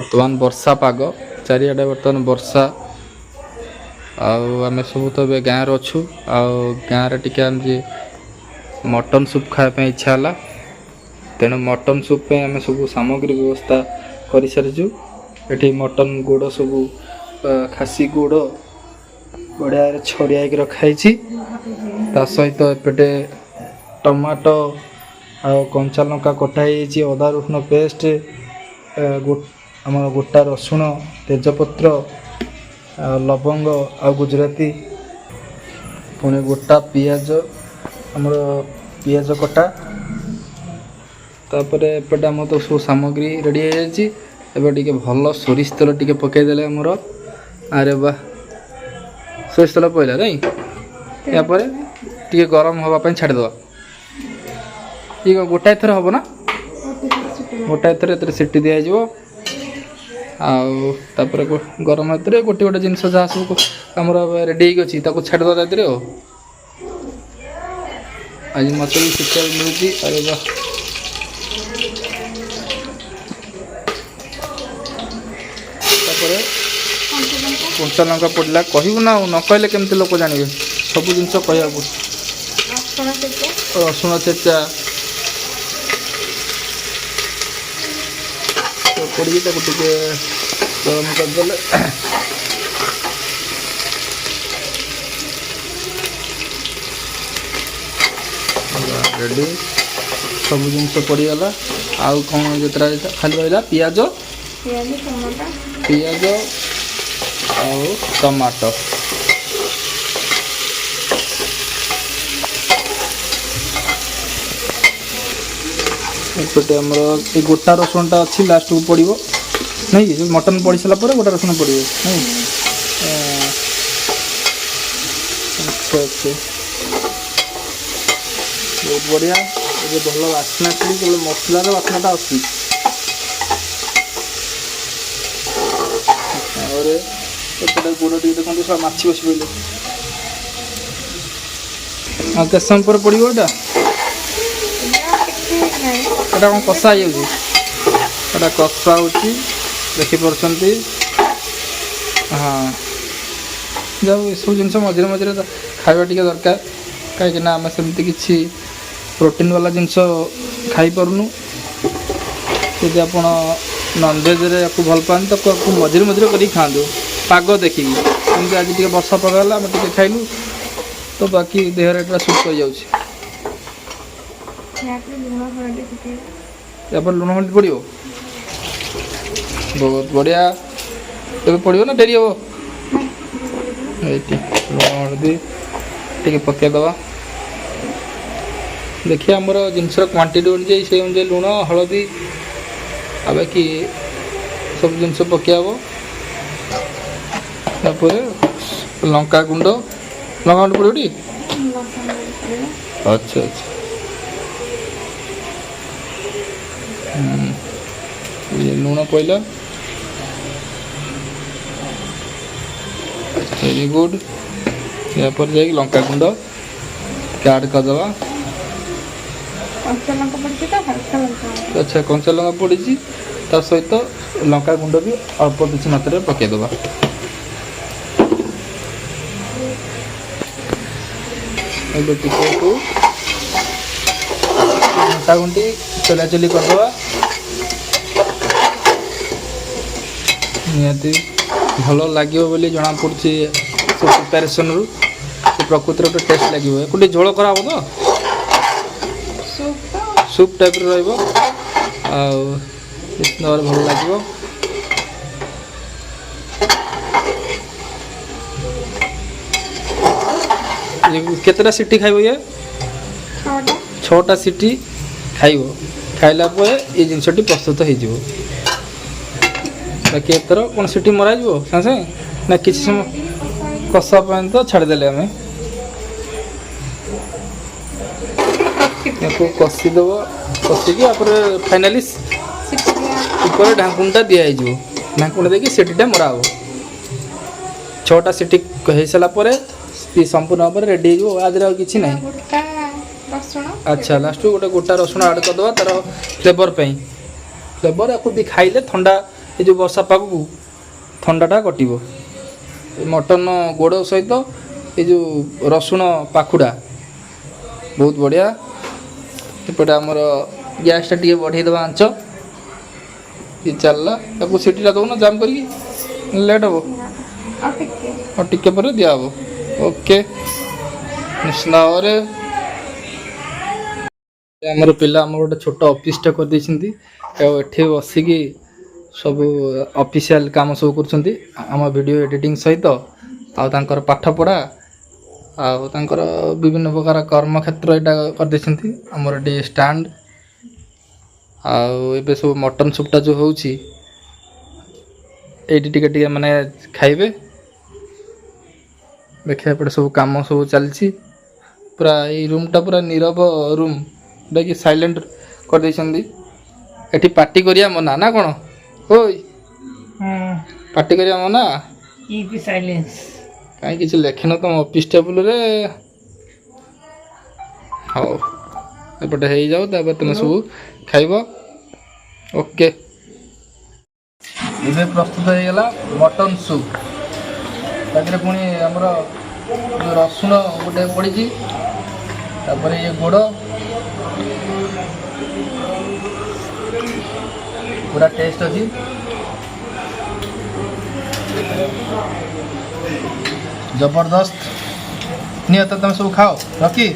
बर्तमान वर्षा पाग चारिआडे बर्तमान वर्षा आम सब तो ए गाँव अच्छु आउ टिके मटन सूप खावाई इच्छा है तेणु मटन सूप आम सब सामग्री व्यवस्था कर सारीचु ये मटन गोड़ सब खासी गोड़ बढ़िया छड़िया रखाई ता सहित एपटे टमाटो आ कंचा लंका कटाई अदा रसुण पेस्ट आम गोटा रसुण तेजपत्र लवंग आ गुजराती पुणी गोटा पियाज आमर पियाज कटा तापर एपटे आम तो सब सामग्री रेडी हो जाए टे भल सोरिष तेल टे पकईदे आमर अरे वाह सोरिष तेल पड़ा नहीं यापर टे गरम हाँपाई छाड़ीद ये गोटाए थर हम ना गोटाए थर ए सीटी दिज्व आपर गरम हाथ में गोटे गोटे जिनस जहाँ सब आमर रेडी अच्छी छाड़द आज मत भी शिक्षा मिलूँ। अरे वाह कंचा लंका पड़ा कहू ना न कहले केमती लोक जानवे सब जिन कह रसुण छेचा पड़ी टे गरम करदे रेडी सब जिन पड़गला आउ कौन जितना खाली रहा पियाज पियाज और टमाटो एपटे आमर ये गोटा रसुणटा अच्छी लास्ट को पड़ो नहीं जो मटन पड़ सारापर गोटा रसुण पड़ो नहीं अच्छा अच्छा बहुत बढ़िया ये भल बास्ना केवल मसलार बास्नाटा अच्छी और एपटे गोड़ टे देखते सब माछी बस पड़े हाँ केत समय पर पड़ो यहाँ कौन कषा हो कषा हो देखिपी हाँ जाओ ये सब जिन मझे मझे खावा टी दरकार कहीं आम सेमती किसी प्रोटीन वाला जिनस खाई पारुनु यदि आप नॉनवेज रे आपको भल पाते तो आपको मझे मझे कर खातु पाग देखिकी कमी आज टे वर्षा पाग है आम टे खाइलु तो बाकी देहर एटा सुट हो जाऊँ लुण हल्दी पड़ो बहुत बढ़िया तब पड़ो ना डेरी हम लुण हल्दी टे पकईदे देखिए आमर जिनस क्वांटिटी अनुजाई से अनुजाई लुण हल्दी आ बाकी सब जिन पकईब लंका गुंड पड़ो टी अच्छा अच्छा ये लुण पड़ा वेरी गुड या पर जाए लंका गुंड ऐड करदे अच्छा कंचा लंका पड़ी ता सहित लंका गुंड भी अल्प किसी मात्रा पकईदे घंटा घंटी चलाचली करदे निहाती भल लगे बोली जना पड़ी प्रिपेरेसन रु प्रकृति गोटे टेस्ट लगे गोटे झोल करा तो सूप टाइप भल लगे केतटा सीटी खाइब ये 6टा सीटी खाइब खाइला ये जिनसटी प्रस्तुत हो बाकी एतर कौन सीटी मरा सागे सागे ना किसी समय कषा तो छाड़देले आम कषिदेव कषिकी फाइनाली ऊपर ढाकुणटा दिखाई ढाकुण देखिए सीटीटा मरा हम 6टा सीटी हो सारापर संपूर्ण भाव रेडी हो आदि किसी ना अच्छा लास्ट गोटे गोटा रसुण ऐड करदे तार फ्लेवर फ्लेवर आपको भी खाइले ठंडा ये जो वर्षा पाग को ठंडाटा कटिब मटन गोड़ सहित ये जो रसुण पाखुड़ा बहुत बढ़िया। एपटे आमर गैसटा टी बढ़ेदबा आंच ये चलला ताको सीटीटा दौन जाम करी लेट हम और टिके पर दिया हम ओके निश्चित भाव आमर पिला आम गोटे छोट ऑफिसटा कर एठी बसिकी सब ऑफिशियल काम सब कर आम वीडियो एडिटिंग सहित आर पाठ पढ़ा आर विभिन्न प्रकार कर्म क्षेत्र यहाँ कर आमर ये स्टैंड आबे सब मटन सूपटा जो होची एटी टिके माने खाइबे देखिए एपटे सब काम सब चलती पूरा ये रूमटा पूरा नीरव रूम जोटा कि साइलेंट कर एटी पार्टी करिया मना ना कौन ओय पार्टी करिया मना कीप साइलेंस कहीं किसी लेखिन तुम ऑफिस टेबुल रे हाँ एपटे हो जाओ तापर तुम सब खाइब ओके ये प्रस्तुत हो गला मटन सूप ताकि पुणी आमर रसुण गोटे पड़ी तापर ये गोड़ पूरा टेस्ट अच्छी जबरदस्त नहीं तो तुम सब खाओ रखी